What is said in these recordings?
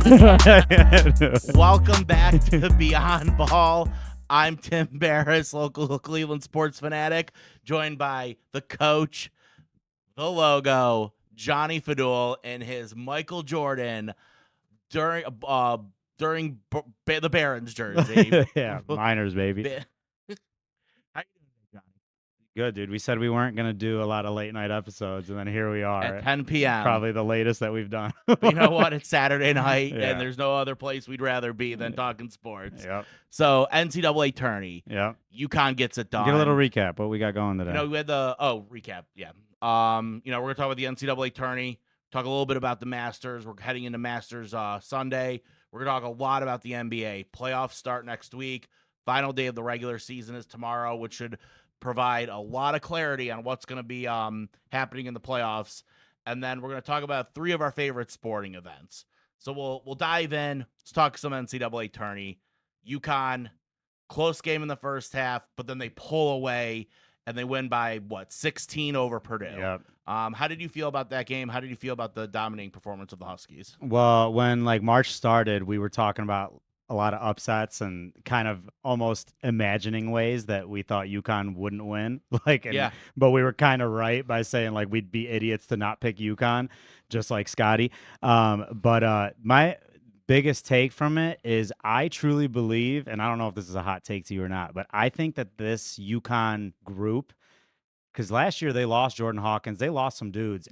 Welcome back to Beyond Ball. I'm Tim Barris, local Cleveland sports fanatic, joined by the coach, the logo, Johnny Fadul, and his Michael Jordan during the Barons jersey. Yeah, minors, baby. How you doing, Johnny? Good, dude. We said we weren't gonna do a lot of late night episodes, and then here we are. At 10 p.m. Probably the latest that we've done. But you know what? It's Saturday night, Yeah. and there's no other place we'd rather be than talking sports. Yep. So NCAA tourney, Yep. UConn gets it done. Get a little recap. What we got going today? We had the recap. Yeah. We're gonna talk about the NCAA tourney. Talk a little bit about the Masters. We're heading into Masters Sunday. We're gonna talk a lot about the NBA. Playoffs start next week. Final day of the regular season is tomorrow, which should provide a lot of clarity on what's gonna be happening in the playoffs. And then we're gonna talk about three of our favorite sporting events. So we'll dive in. Let's talk some NCAA tourney. UConn, close game in the first half, but then they pull away and they win by 16 over Purdue. Yep. How did you feel about that game? How did you feel about the dominating performance of the Huskies? Well, when March started, we were talking about a lot of upsets and kind of almost imagining ways that we thought UConn wouldn't win. But we were kind of right by saying we'd be idiots to not pick UConn, just like Scottie. But my biggest take from it is I truly believe, and I don't know if this is a hot take to you or not, but I think that this UConn group, because last year they lost Jordan Hawkins, they lost some dudes,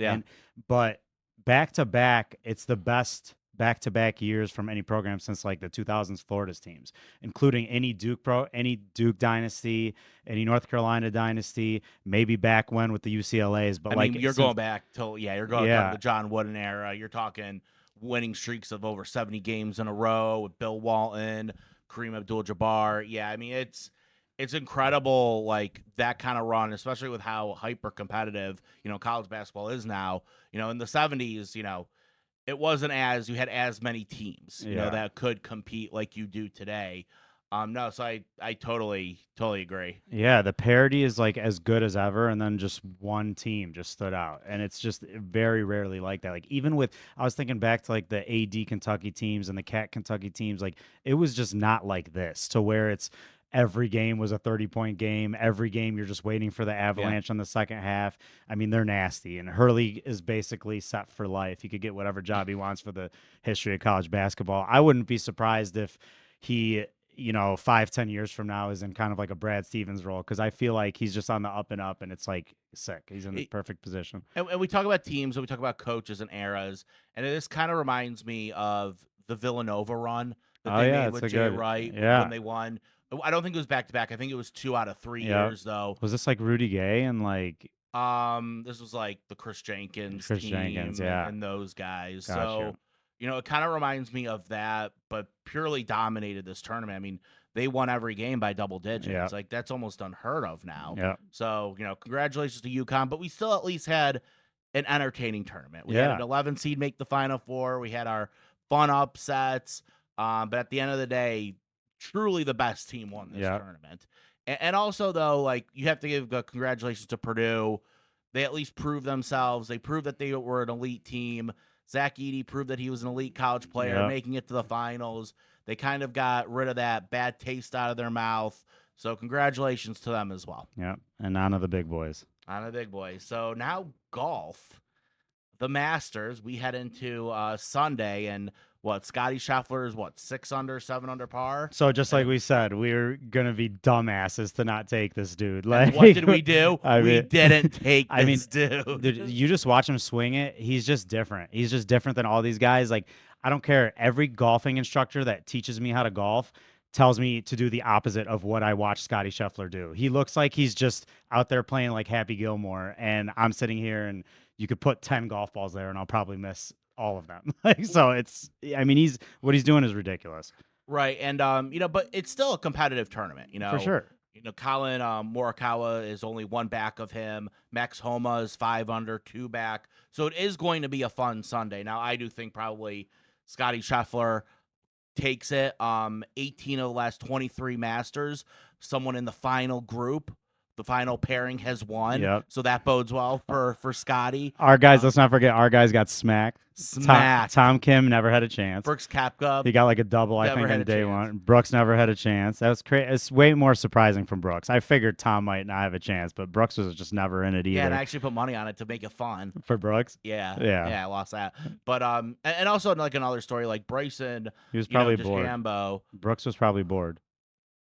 but back to back, it's the best back-to-back years from any program since the 2000s Florida's teams, including any Duke dynasty, any North Carolina dynasty, maybe back when with the UCLA's. But you're going back till you're going to the John Wooden era. You're talking winning streaks of over 70 games in a row with Bill Walton, Kareem Abdul-Jabbar. Yeah, it's incredible, that kind of run, especially with how hyper competitive college basketball is now. In the 70s, it wasn't you had as many teams, that could compete like you do today. So I totally agree. Yeah, the parity is as good as ever, and then just one team just stood out, and it's just very rarely like that. Even with, I was thinking back to the AD Kentucky teams and the Cat Kentucky teams, it was just not like this, to where it's every game was a 30-point game. Every game you're just waiting for the avalanche on the second half. They're nasty, and Hurley is basically set for life. He could get whatever job he wants for the history of college basketball. I wouldn't be surprised if he 5-10 years from now is in kind of a Brad Stevens role, because I feel like he's just on the up and up, and it's sick. He's in the perfect position. And we talk about teams, and we talk about coaches and eras, and this kind of reminds me of the Villanova run that they made with Jay Wright when they won. I don't think it was back-to-back. I think it was 2 out of 3 years, though. Was this Rudy Gay and this was the Chris Jenkins team and those guys. Gotcha. So, it kind of reminds me of that, but purely dominated this tournament. They won every game by double digits. Yeah. That's almost unheard of now. Yeah. So, congratulations to UConn, but we still at least had an entertaining tournament. We had an 11 seed make the Final Four. We had our fun upsets. But at the end of the day, truly the best team won this tournament. And also, though, you have to give congratulations to Purdue. They at least proved themselves. They proved that they were an elite team. Zach Edey proved that he was an elite college player, making it to the finals. They kind of got rid of that bad taste out of their mouth. So congratulations to them as well. Yeah, and on to the big boys. On to the big boys. So now golf. The Masters, we head into Sunday, and Scottie Scheffler is 6 under, 7 under par. So just like we said, we're gonna be dumbasses to not take this dude. What did we do? We didn't take this dude. Dude. You just watch him swing it. He's just different. He's just different than all these guys. I don't care. Every golfing instructor that teaches me how to golf tells me to do the opposite of what I watch Scottie Scheffler do. He looks like he's just out there playing like Happy Gilmore, and I'm sitting here, and you could put 10 golf balls there, and I'll probably miss all of them. So it's, what he's doing is ridiculous. Right. And, but it's still a competitive tournament, For sure. Colin Morikawa is only 1 back of him. Max Homa is 5 under, 2 back. So it is going to be a fun Sunday. Now, I do think probably Scottie Scheffler takes it. 18 of the last 23 Masters, someone in the final group the final pairing has won. Yep. So that bodes well for Scottie. Our guys, let's not forget, our guys got smacked. Tom Kim never had a chance. Brooks Koepka, he got like a double, I think, in day one. Brooks never had a chance. That was crazy. It's way more surprising from Brooks. I figured Tom might not have a chance, but Brooks was just never in it either. Yeah, and I actually put money on it to make it fun. For Brooks? Yeah, I lost that. But and also like another story, like Bryson, he was probably bored. Brooks was probably bored.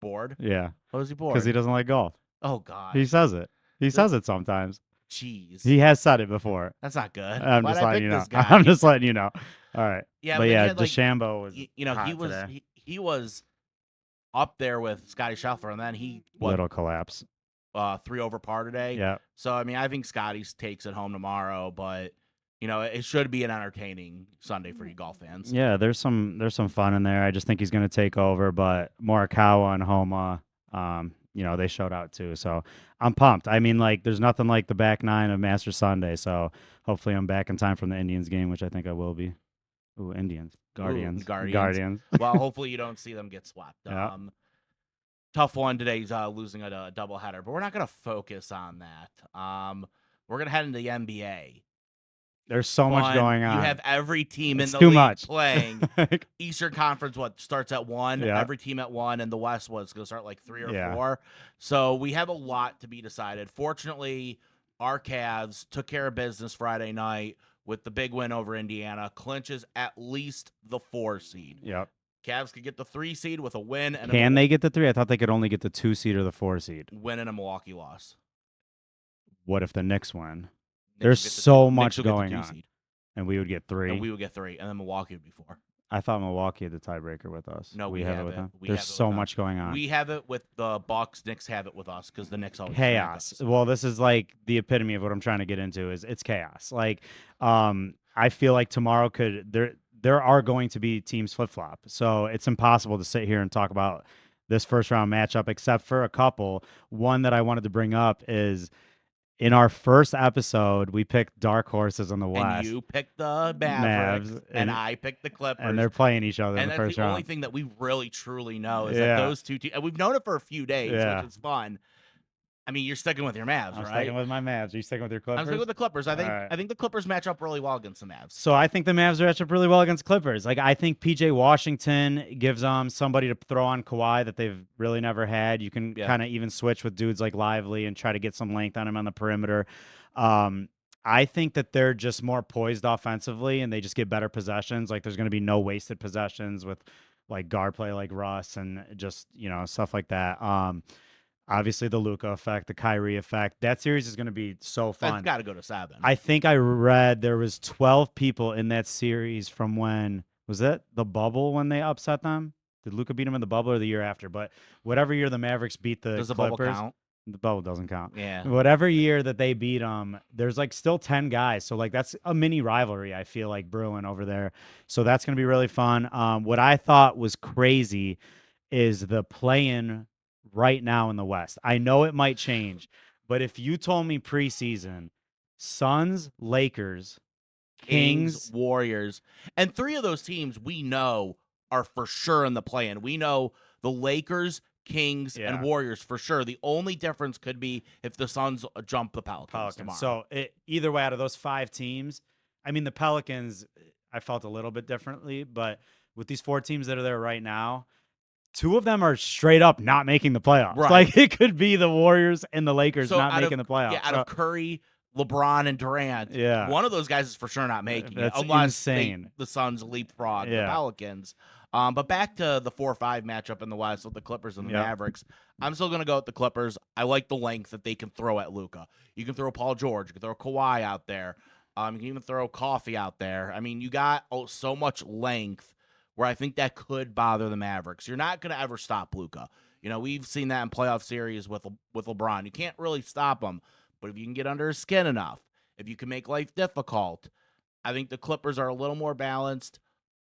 Bored? Yeah. Why was he bored? Because he doesn't like golf. Oh God. He says it. He says it sometimes. Jeez. He has said it before. That's not good. I'm just letting you know. I'm just letting you know. All right. Yeah, but yeah, like, DeChambeau was. He was up there with Scottie Scheffler, and then he little collapse. 3 over par today. Yeah. So I mean, I think Scottie takes it home tomorrow, but it should be an entertaining Sunday for you golf fans. Yeah, there's some fun in there. I just think he's going to take over, but Morikawa and Homa, they showed out too. So I'm pumped. I mean, like, there's nothing like the back nine of Masters Sunday. So hopefully I'm back in time from the Indians game, which I think I will be. Ooh, Indians. Guardians. Guardians. Well, hopefully you don't see them get swept. Yeah. Tough one today. He's losing a doubleheader, but we're not going to focus on that. We're going to head into the NBA. There's so much going on. You have every team in the league league playing. Eastern Conference, starts at 1. Yeah. Every team at 1, and the West was going to start like 3 or 4. So we have a lot to be decided. Fortunately, our Cavs took care of business Friday night with the big win over Indiana. Clinches at least the 4 seed. Yep. Cavs could get the 3 seed with a win. And Can they get the 3? I thought they could only get the 2 seed or the 4 seed. Win and a Milwaukee loss. What if the Knicks win? There's so much going on. Seed. And we would get 3. And we would get 3, and then Milwaukee would be 4. I thought Milwaukee had the tiebreaker with us. No, we have it with them. We There's have it so with much going on. We have it with the Bucks. Knicks have it with us because the Knicks always chaos. Well, this is like the epitome of what I'm trying to get into. It's chaos. Like, I feel like tomorrow there are going to be teams flip flop. So it's impossible to sit here and talk about this first round matchup, except for a couple. One that I wanted to bring up is, in our first episode, we picked dark horses in the West. And you picked the Mavericks, and I picked the Clippers. And they're playing each other in the first round. And that's the only thing that we really, truly know is that those two teams, and we've known it for a few days, which is fun. I mean, you're sticking with your Mavs, I'm right? sticking with my Mavs. Are you sticking with your Clippers? I'm sticking with the Clippers. I think the Clippers match up really well against the Mavs. So I think the Mavs match up really well against Clippers. Like, I think PJ Washington gives somebody to throw on Kawhi that they've really never had. You can kind of even switch with dudes like Lively and try to get some length on him on the perimeter. I think that they're just more poised offensively and they just get better possessions. Like, there's going to be no wasted possessions with like guard play like Russ and just, stuff like that. Obviously, the Luka effect, the Kyrie effect. That series is going to be so fun. It's got to go to 7. I think I read there was 12 people in that series from when – was that the bubble when they upset them? Did Luka beat them in the bubble or the year after? But whatever year the Mavericks beat the Clippers – Does the bubble count? The bubble doesn't count. Yeah. Whatever year that they beat them, there's like still 10 guys. So like that's a mini rivalry, I feel like, brewing over there. So that's going to be really fun. What I thought was crazy is the play-in – right now in the West. I know it might change, but if you told me preseason, Suns, Lakers, Kings, Warriors, and 3 of those teams we know are for sure in the play-in. We know the Lakers, Kings, and Warriors for sure. The only difference could be if the Suns jump the Pelicans tomorrow. So either way, out of those 5 teams, I mean, the Pelicans, I felt a little bit differently, but with these 4 teams that are there right now, 2 of them are straight up not making the playoffs. Right. Like, it could be the Warriors and the Lakers not making the playoffs. Yeah, out of Curry, LeBron, and Durant, one of those guys is for sure not making it. Unless the Suns leapfrog the Pelicans. But back to the 4-5 matchup in the West with the Clippers and the Mavericks. I'm still going to go with the Clippers. I like the length that they can throw at Luka. You can throw Paul George. You can throw Kawhi out there. You can even throw Coffee out there. I mean, you got so much length where I think that could bother the Mavericks. You're not going to ever stop Luka. We've seen that in playoff series with LeBron. You can't really stop him, but if you can get under his skin enough, if you can make life difficult, I think the Clippers are a little more balanced,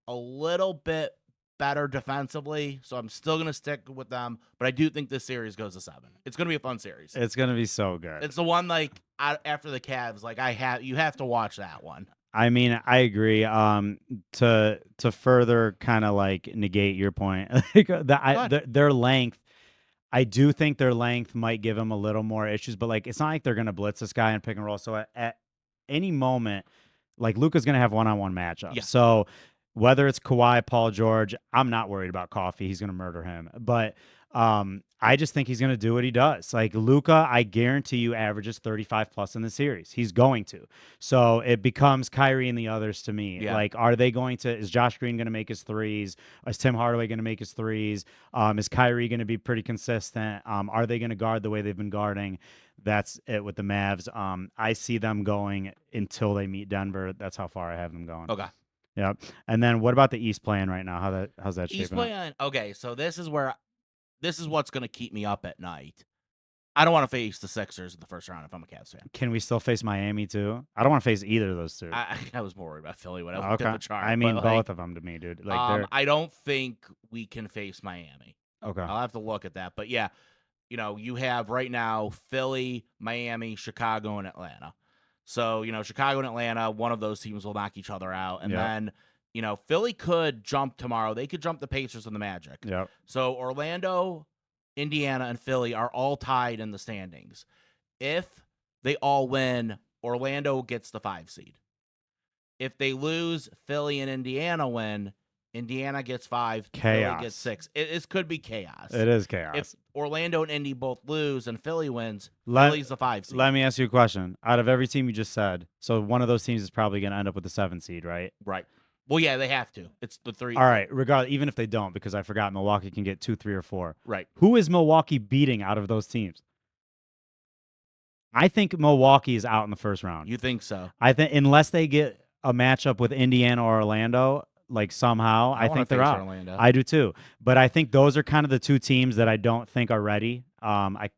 a little bit better defensively, so I'm still going to stick with them, but I do think this series goes to 7. It's going to be a fun series. It's going to be so good. It's the one, like, after the Cavs, like, you have to watch that one. I mean, I agree. To further kind of like negate your point, like their length, I do think their length might give him a little more issues, but like it's not like they're going to blitz this guy and pick and roll. So at any moment, like Luka's going to have one-on-one matchups. Yeah. So whether it's Kawhi, Paul George, I'm not worried about Coffee. He's going to murder him. But I just think he's going to do what he does. Like Luka, I guarantee you averages 35 plus in the series. He's going to. So it becomes Kyrie and the others to me. Yeah. Like, are they going to? Is Josh Green going to make his threes? Is Tim Hardaway going to make his threes? Is Kyrie going to be pretty consistent? Are they going to guard the way they've been guarding? That's it with the Mavs. I see them going until they meet Denver. That's how far I have them going. Okay. Yep. And then what about the East playing right now? How's that shaping East playing. Okay, so this is what's going to keep me up at night. I don't want to face the Sixers in the first round if I'm a Cavs fan. Can we still face Miami too? I don't want to face either of those two. I was more worried about Philly when I looked at the chart. I mean, both of them to me, dude. Like, I don't think we can face Miami. Okay. I'll have to look at that. But yeah, you have right now Philly, Miami, Chicago, and Atlanta. So, Chicago and Atlanta, one of those teams will knock each other out. And then, Philly could jump tomorrow. They could jump the Pacers and the Magic. Yep. So Orlando, Indiana, and Philly are all tied in the standings. If they all win, Orlando gets the 5 seed. If they lose, Philly and Indiana win, Indiana gets 5, chaos. Philly gets 6. It could be chaos. It is chaos. If Orlando and Indy both lose and Philly wins, Philly's the 5 seed. Let me ask you a question. Out of every team you just said, so one of those teams is probably going to end up with the 7 seed, right? Right. Well, yeah, they have to. It's the 3. All right. Regardless, even if they don't, because I forgot Milwaukee can get 2, 3, or 4. Right. Who is Milwaukee beating out of those teams? I think Milwaukee is out in the first round. You think so? I think unless they get a matchup with Indiana or Orlando, like somehow, I think they're out. Orlando. I do too. But I think those are kind of the 2 teams that I don't think are ready. I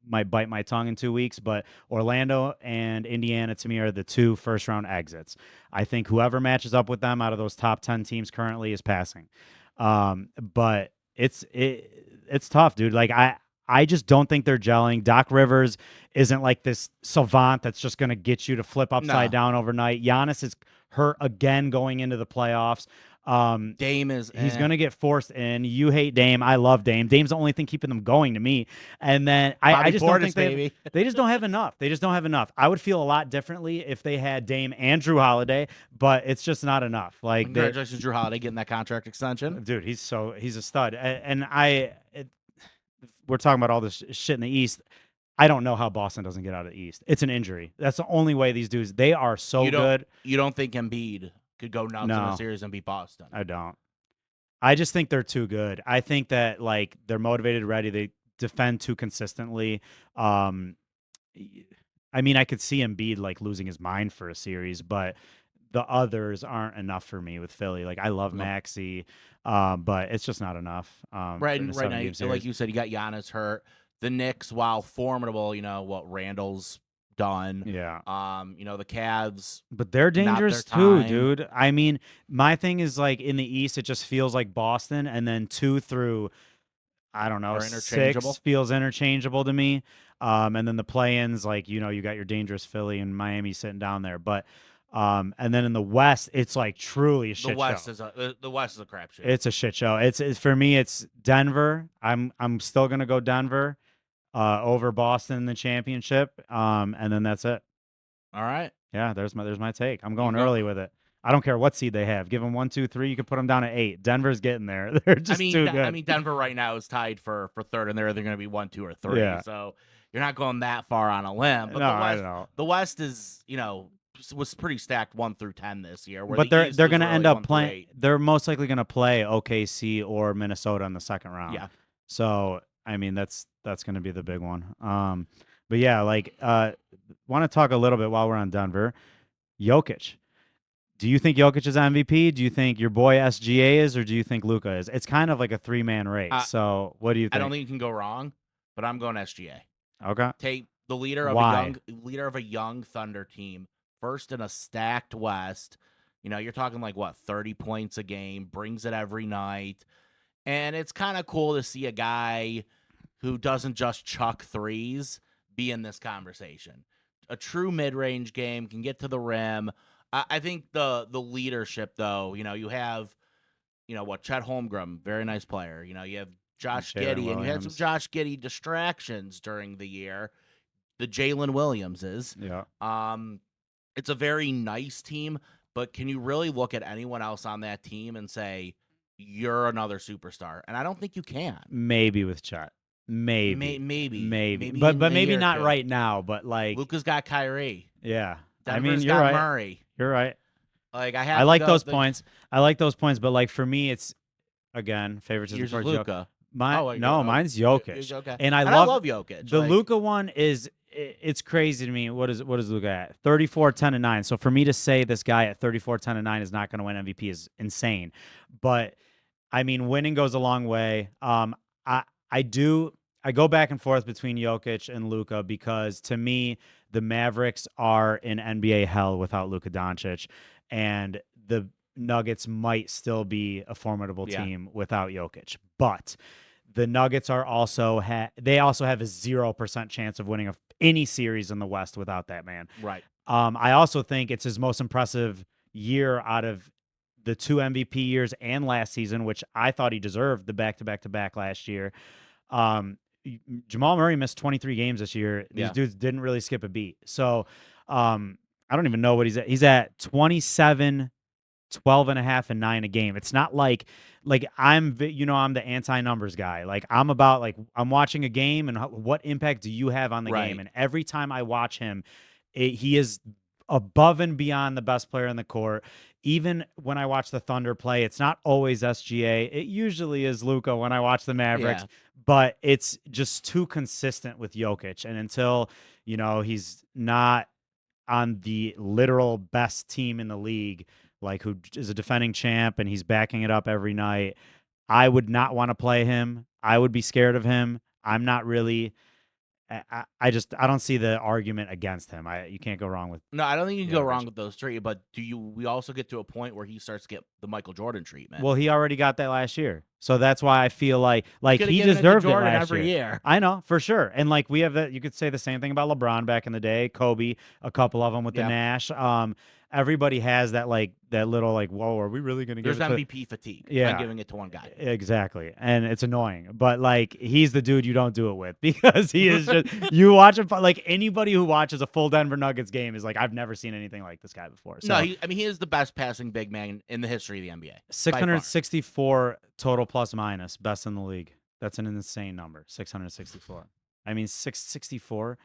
might bite my tongue in 2 weeks, but Orlando and Indiana to me are the 2 first-round exits. I think whoever matches up with them out of those top 10 teams currently is passing. But it's tough, dude. Like I just don't think they're gelling. Doc Rivers isn't like this savant that's just going to get you to flip upside down overnight. Giannis is hurt again going into the playoffs. Dame is he's going to get forced in. You hate Dame. I love Dame. Dame's the only thing keeping them going to me. And then I just don't think they just don't have enough. They just don't have enough. I would feel a lot differently if they had Dame and Drew Holiday, but it's just not enough. Like congratulations, Drew Holiday getting that contract extension. Dude, he's a stud. And we're talking about all this shit in the East. I don't know how Boston doesn't get out of the East. It's an injury. That's the only way these dudes. They are so good. You don't think Embiid could go nuts in a series and beat Boston? I don't. I just think they're too good. I think that like they're motivated, ready. They defend too consistently. I mean, I could see Embiid like losing his mind for a series, but the others aren't enough for me with Philly. Like I love Maxey, but it's just not enough. Right now, like you said, you got Giannis hurt. The Knicks, while formidable, what Randall's done. Yeah. The Cavs. But they're dangerous too, dude. I mean, my thing is like in the East, it just feels like Boston, and then 2 through, I don't know, 6 feels interchangeable to me. And then the play-ins, like, you got your dangerous Philly and Miami sitting down there. But and then in the West, it's like truly a shit show. The West is a crapshoot. It's a shit show. It's for me, it's Denver. I'm still gonna go Denver over Boston in the championship. And then that's it. All right. Yeah, there's my take. I'm going early with it. I don't care what seed they have. Give them 1, 2, 3. You could put them down at 8. Denver's getting there. They're just too good. I mean, Denver right now is tied for third, and they're either going to be 1, 2, or 3. Yeah. So you're not going that far on a limb. But I know. The West is, was pretty stacked 1 through 10 this year. But they're going to end up playing. They're most likely going to play OKC or Minnesota in the second round. Yeah. So I mean, that's going to be the big one. But yeah, like want to talk a little bit while we're on Denver. Jokic. Do you think Jokic is MVP? Do you think your boy SGA is, or do you think Luka is? It's kind of like a 3-man race. So what do you think? I don't think you can go wrong, but I'm going SGA. Okay. Take the leader of a young Thunder team, first in a stacked West. You're talking like 30 points a game, brings it every night. And it's kind of cool to see a guy who doesn't just chuck threes be in this conversation. A true mid-range game, can get to the rim. I think the leadership, though, you have, Chet Holmgren, very nice player. You have Josh Jalen Giddey, and you had some Williams. Josh Giddey distractions during the year. The Jalen Williamses. Yeah. It's a very nice team, but can you really look at anyone else on that team and say you're another superstar? And I don't think you can. Maybe with Chet. Maybe, but in a maybe year or not two. right now. But like Luka's got Kyrie. Yeah. Denver's you're got right. Murray. You're right. Like I like those points. I like those points, but like for me, it's again favoritism for Luka. Mine's Jokic. Okay. And I love Jokic. The Luka one it's crazy to me. What is Luka at? 34, 10, and 9. So for me to say this guy at 34, 10, and 9 is not going to win MVP is insane. But I mean, winning goes a long way. I go back and forth between Jokic and Luka because to me, the Mavericks are in NBA hell without Luka Doncic, and the Nuggets might still be a formidable team without Jokic. But the Nuggets are also they also have a 0% chance of winning any series in the West without that man. Right. I also think it's his most impressive year out of the 2 MVP years and last season, which I thought he deserved the back-to-back last year. Jamal Murray missed 23 games this year. These dudes didn't really skip a beat. So I don't even know what he's at. He's at 27, 12 and a half, and 9 a game. It's not like I'm the anti-numbers guy. Like I'm about I'm watching a game and what impact do you have on the game? And every time I watch him, he is above and beyond the best player in the court. Even when I watch the Thunder play, it's not always SGA. It usually is Luka when I watch the Mavericks, but it's just too consistent with Jokic. And until, he's not on the literal best team in the league, like who is a defending champ and he's backing it up every night, I would not want to play him. I would be scared of him. I'm not really. I don't see the argument against him. You can't go wrong with. No, I don't think you can go wrong with those three. But we also get to a point where he starts to get the Michael Jordan treatment? Well, he already got that last year, so that's why I feel like he deserved it last every year. I know for sure, and we have that. You could say the same thing about LeBron back in the day, Kobe, a couple of them with the Nash. Everybody has that that little whoa, are we really going to give it to... MVP fatigue. Yeah, giving it to one guy. Exactly, and it's annoying. But he's the dude you don't do it with because he is just you watch him anybody who watches a full Denver Nuggets game is I've never seen anything like this guy before. So, no, he is the best passing big man in the history of the NBA. 664 total plus minus, best in the league. That's an insane number. 664. I mean 664.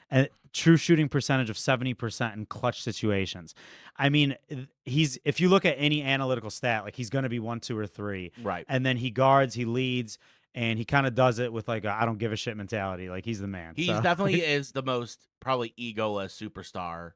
And true shooting percentage of 70% in clutch situations. I mean, if you look at any analytical stat, he's going to be 1, 2, or 3. Right. And then he guards, he leads, and he kind of does it with I don't give a shit mentality. He's the man. He definitely is the most probably egoless superstar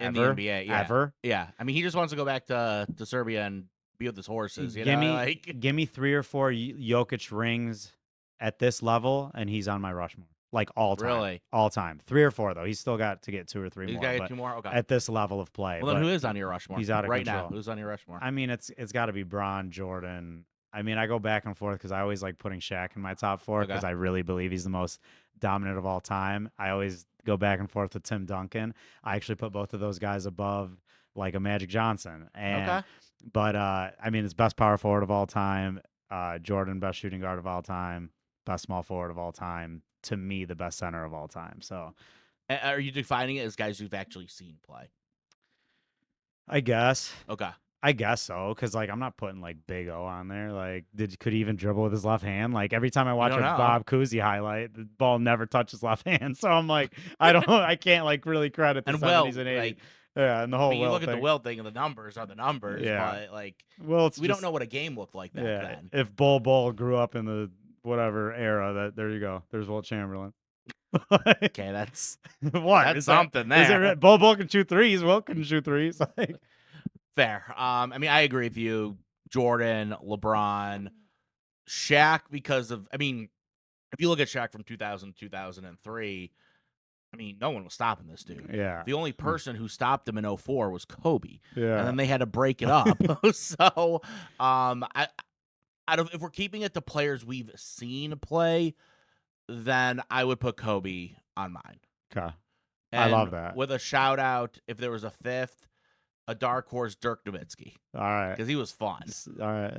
in the NBA. Yeah. Ever. Yeah. I mean, he just wants to go back to Serbia and be with his horses. Give me 3 or 4 Jokic rings at this level, and he's on my Rushmore. All time. Really? All time. 3 or 4, though. He's still got to get 2 or 3 more. He's got to get 2 more? Okay. At this level of play. Well, then who is on your Rushmore? He's out of right control. Now. Who's on your Rushmore? I mean, it's got to be Bron, Jordan. I mean, I go back and forth because I always like putting Shaq in my top 4 because I really believe he's the most dominant of all time. I always go back and forth with Tim Duncan. I actually put both of those guys above a Magic Johnson. But, I mean, it's best power forward of all time. Jordan, best shooting guard of all time. Best small forward of all time. To me, the best center of all time. So, are you defining it as guys you've actually seen play? I guess. Okay. I guess so, because I'm not putting Big O on there. Could he even dribble with his left hand? Every time I watch a Bob Cousy highlight, the ball never touches left hand. So I'm I can't really credit the 70s and 80s. Yeah, and the whole you look thing. at the Wilt thing, and the numbers are the numbers. Yeah. But we don't know what a game looked like back then. If Bull grew up in the whatever era, there you go. There's Wilt Chamberlain. Okay, that's what? That's something there. Is it Bull can shoot threes? Wilt can shoot threes. Fair. I mean, I agree with you. Jordan, LeBron, Shaq, because of, if you look at Shaq from 2000 to 2003, no one was stopping this dude. Yeah. The only person who stopped him in 04 was Kobe. Yeah. And then they had to break it up. So, if we're keeping it to players we've seen play, then I would put Kobe on mine. Okay. I love that. With a shout out, if there was a fifth, a dark horse Dirk Nowitzki All right. because he was fun. All right.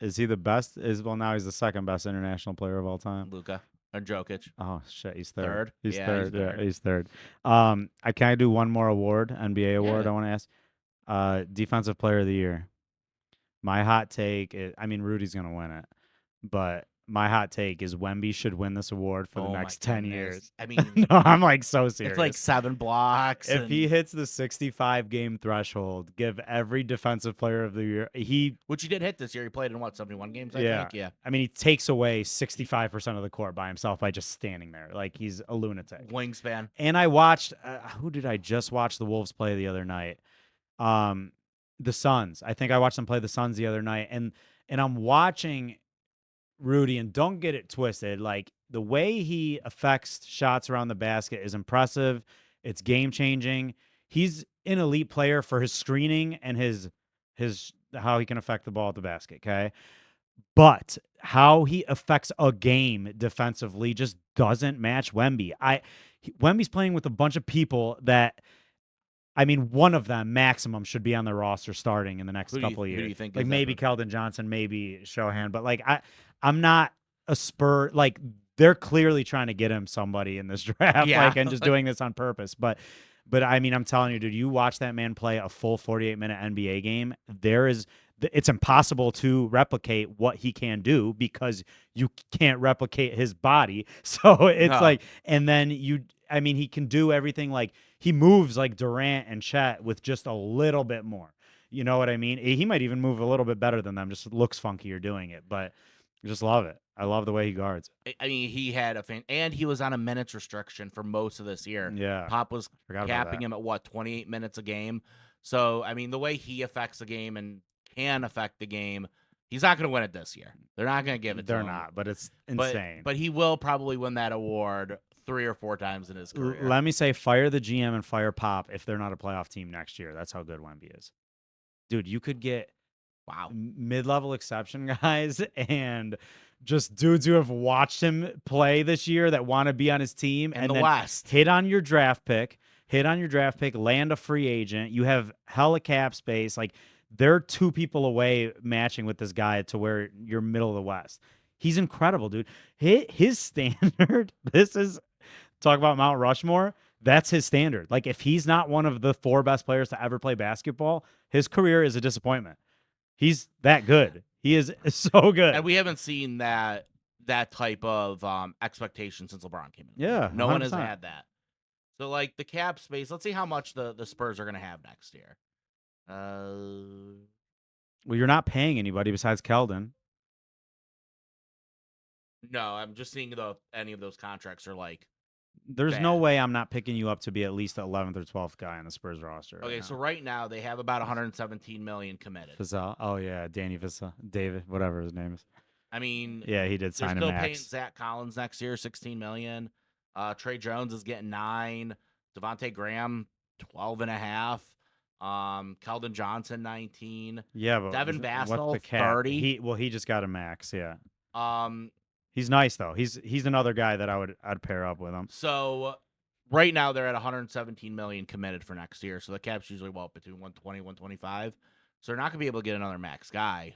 Is he the best? Well, now he's the second best international player of all time. Luka or Jokic. Oh shit, he's third. Third? He's Yeah, third. he's third. Yeah, he's third. I can I do one more award, NBA award. Yeah. I want to ask. Defensive Player of the Year. My hot take is, I mean, Rudy's gonna win it, but my hot take is Wemby should win this award for the next 10 years. I mean, No, I'm like so serious. it's like 7 blocks. If he hits the 65 game threshold, give every Defensive Player of the Year. Which he did hit this year. He played in what, 71 games, I Yeah. think? Yeah. I mean, he takes away 65% of the court by himself by just standing there. Like, he's a lunatic. Wingspan. And I watched, who did I just watch the Wolves play the other night? The Suns. I think I watched them play the Suns the other night. And I'm watching Rudy, and don't get it twisted. Like, the way he affects shots around the basket is impressive. It's game changing. He's an elite player for his screening and his how he can affect the ball at the basket. Okay. But how he affects a game defensively just doesn't match Wemby. Wemby's playing with a bunch of people that, I mean, one of them maximum should be on the roster starting in the next couple of years. Who do you think? Like maybe Keldon Johnson, maybe Shohan, but like I'm not a Spur. Like, they're clearly trying to get him somebody in this draft, Yeah. like, and just doing this on purpose. But I mean, I'm telling you, dude, you watch that man play a full 48-minute NBA game. It's impossible to replicate what he can do because you can't replicate his body. So it's like, and then I mean, he can do everything. Like, he moves like Durant and Chet with just a little bit more. You know what I mean? He might even move a little bit better than them. Just looks funkier doing it, but I just love it. I love the way he guards. I mean, he had and he was on a minutes restriction for most of this year. Yeah. Pop was capping him at what, 28 minutes a game. So, I mean, the way he affects the game and can affect the game, he's not going to win it this year. They're not going to give it to him. They're not, but it's insane. But he will probably win that award 3 or 4 times in his career. Let me say, fire the GM and fire Pop if they're not a playoff team next year. That's how good Wemby is. Dude, you could get mid-level exception guys and just dudes who have watched him play this year that want to be on his team and then West. hit on your draft pick, land a free agent. You have hella cap space. Like, they're 2 people away matching with this guy to where you're middle of the West. He's incredible, dude. His standard, talk about Mount Rushmore. That's his standard. Like, if he's not one of the 4 best players to ever play basketball, his career is a disappointment. He's that good. He is so good. And we haven't seen that type of expectation since LeBron came in. Yeah. No 100%. one has had that. So, like, the cap space, let's see how much the Spurs are going to have next year. Well, you're not paying anybody besides Keldon. No, I'm just seeing any of those contracts are like. There's no way I'm not picking you up to be at least the 11th or 12th guy on the Spurs roster. Okay, so right now they have about 117 million committed. Vassell. Oh yeah, Danny Vassell, David, whatever his name is. I mean, yeah, he did sign a max. They're still paying Zach Collins next year 16 million. Trey Jones is getting 9. Devontae Graham 12.5. Keldon Johnson 19. Yeah, but Devin Vassell 30. He just got a max. Yeah. He's nice though. He's another guy that I'd pair up with him. So right now they're at 117 million committed for next year. So the cap's usually between 120 125. So they're not gonna be able to get another max guy.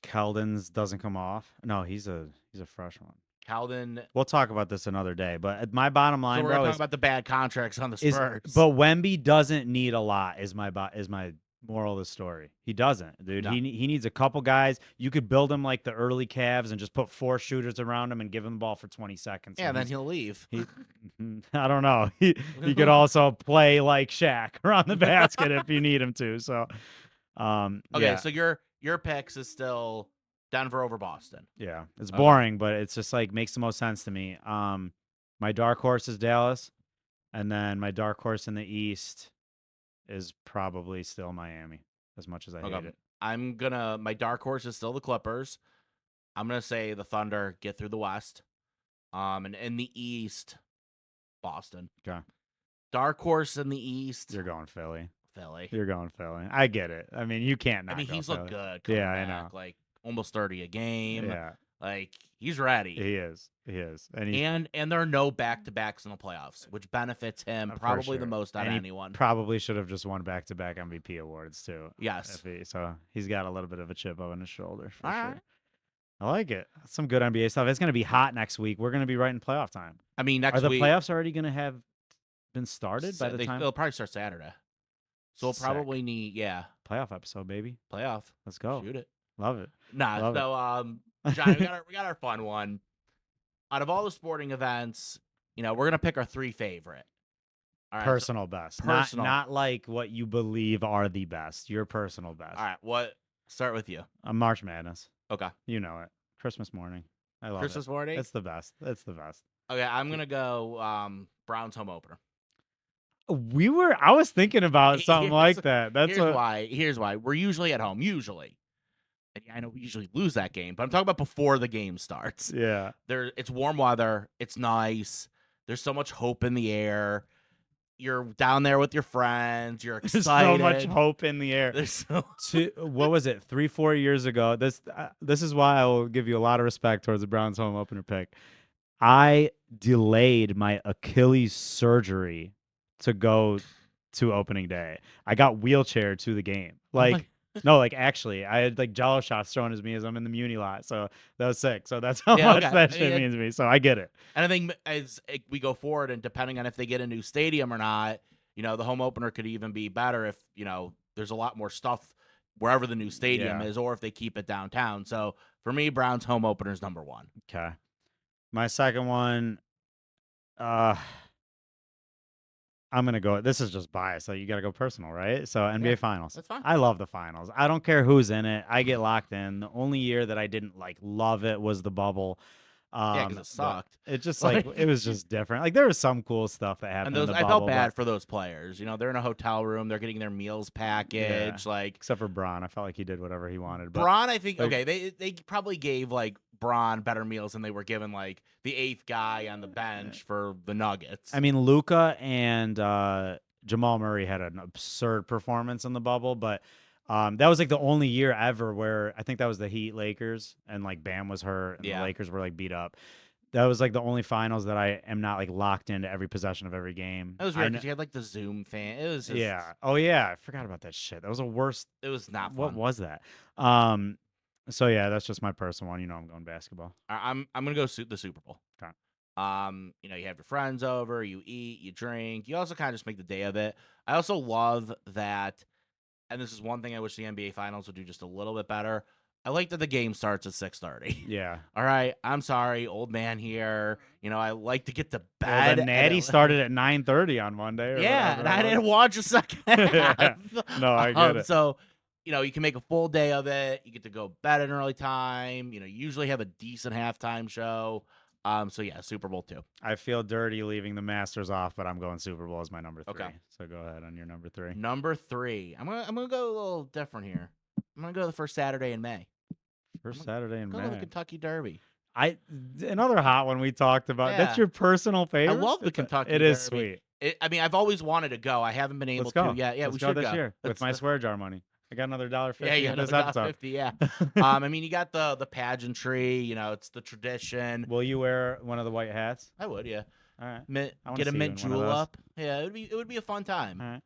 Keldon's doesn't come off. No, he's a fresh one. Keldon. We'll talk about this another day, but my bottom line, so we're gonna talk about the bad contracts on the Spurs. But Wemby doesn't need a lot. Is my moral of the story. He doesn't, dude. No. He needs a couple guys. You could build him like the early Cavs and just put 4 shooters around him and give him the ball for 20 seconds. Yeah, then he'll leave. I don't know. He could also play like Shaq around the basket if you need him to. So, okay. So your picks is still Denver over Boston. Yeah, it's boring, but it's just like makes the most sense to me. My dark horse is Dallas, and then my dark horse in the East is probably still Miami, as much as I hate it. My dark horse is still the Clippers. I'm gonna say the Thunder get through the West. And in the East, Boston. Okay. Dark horse in the East. You're going Philly. You're going Philly. I get it. I mean, you can't not. I mean, he's Philly. looked good. Yeah, back, I know. Like almost 30 a game. Yeah. Like He's ready. He is. And there are no back-to-backs in the playoffs, which benefits him probably the most out of anyone. Probably should have just won back-to-back MVP awards too. Yes. So he's got a little bit of a chip on his shoulder for sure. Right. I like it. Some good NBA stuff. It's going to be hot next week. We're going to be right in playoff time. I mean, next week. Are the playoffs already going to have been started by the time? They'll probably start Saturday. So we'll probably need, playoff episode, baby. Playoff. Let's go. Shoot it. Love it. John, we got our fun one. Out of all the sporting events, we're gonna pick our 3 favorite. All right, personal best. Not like what you believe are the best. Your personal best. All right, start with you. March Madness. Okay. You know it. Christmas morning. I love Christmas morning? It's the best. Okay, I'm gonna go Browns home opener. I was thinking about something like that. Here's why. We're usually at home. Usually. And I know we usually lose that game, but I'm talking about before the game starts. Yeah. It's warm weather. It's nice. There's so much hope in the air. You're down there with your friends. You're excited. There's so much hope in the air. What was it? 3-4 years ago. This is why I will give you a lot of respect towards the Browns home opener pick. I delayed my Achilles surgery to go to opening day. I got wheelchair to the game. No, actually, I had Jello shots thrown at me as I'm in the Muni lot, so that was sick. So that's how much that shit means to me. So I get it. And I think as we go forward, and depending on if they get a new stadium or not, the home opener could even be better if there's a lot more stuff wherever the new stadium is, or if they keep it downtown. So for me, Browns home opener is number 1. Okay, my second one. I'm going to go. This is just bias. So you got to go personal, right? So NBA Finals. That's fine. I love the Finals. I don't care who's in it. I get locked in. The only year that I didn't love it was the bubble. Because it sucked. It just it was just different. There was some cool stuff that happened. And I felt bad for those players. They're in a hotel room. They're getting their meals packaged. Except for Bron, I felt like he did whatever he wanted. But Bron, I think they probably gave Bron better meals than they were given the 8th guy on the bench for the Nuggets. I mean, Luka and Jamal Murray had an absurd performance in the bubble, but that was the only year ever where I think that was the Heat Lakers and Bam was hurt and the Lakers were beat up. That was the only finals that I am not locked into every possession of every game. That was weird because you had the Zoom fan. It was just, Oh yeah, I forgot about that shit. That was the worst. It was not fun. What was that? So that's just my personal one. I'm going basketball. I'm gonna go the Super Bowl. Okay. You have your friends over, you eat, you drink. You also kind of just make the day of it. I also love that. And this is one thing I wish the NBA Finals would do just a little bit better. I like that the game starts at 6:30. Yeah. All right. I'm sorry, old man here. I like to get to bed. The Natty started at 9:30 on Monday. And I didn't watch a second half. No, I get it. So, you can make a full day of it. You get to go bed at an early time. You usually have a decent halftime show. So Super Bowl 2. I feel dirty leaving the Masters off, but I'm going Super Bowl as my number 3. Okay. So go ahead on your number 3. Number 3. I'm gonna go a little different here. I'm gonna go the first Saturday in May. Saturday in May. Go to the Kentucky Derby. Another hot one we talked about. Yeah. That's your personal favorite. I love the Kentucky Derby. It is sweet. I've always wanted to go. I haven't been able to yet. Yeah, we should go this year with my swear jar money. I got another $1.50. Yeah, you got this another episode. $1.50. Yeah. You got the pageantry. It's the tradition. Will you wear one of the white hats? I would. Yeah. All right. Get a mint jewel up. Yeah, it would be a fun time. All right.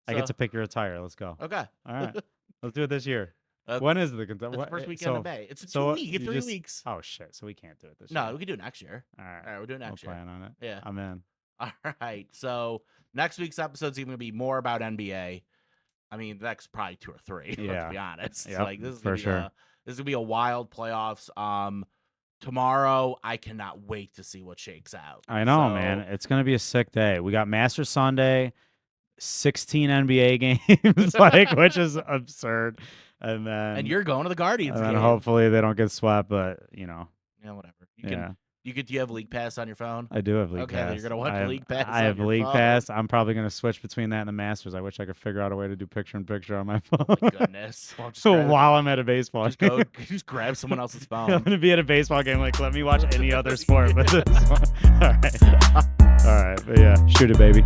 I get to pick your attire. Let's go. Okay. All right. Let's do it this year. When is the Kentucky? The first weekend of May. It's 2 weeks. 3 weeks. Oh shit! So we can't do it this year. No, we can do it next year. All right. We'll do it next year. Plan on it. Yeah. I'm in. All right. So next week's episode is even going to be more about NBA. I mean, the next probably 2 or 3. Yeah. Let's be honest. Yep, This is for sure. This is gonna be a wild playoffs. Tomorrow, I cannot wait to see what shakes out. I know, man. It's gonna be a sick day. We got Masters Sunday, 16 NBA games, which is absurd. And you're going to the Guardians game. Hopefully they don't get swept, but Yeah, whatever. Do you have League Pass on your phone? I do have League Pass. Okay, you're gonna watch League Pass. I have League Pass. I'm probably gonna switch between that and the Masters. I wish I could figure out a way to do picture-in-picture on my phone. Oh my goodness! While I'm at a baseball game. Just grab someone else's phone. I'm gonna be at a baseball game. Let me watch any other sport but this one. All right. But yeah, shoot it, baby.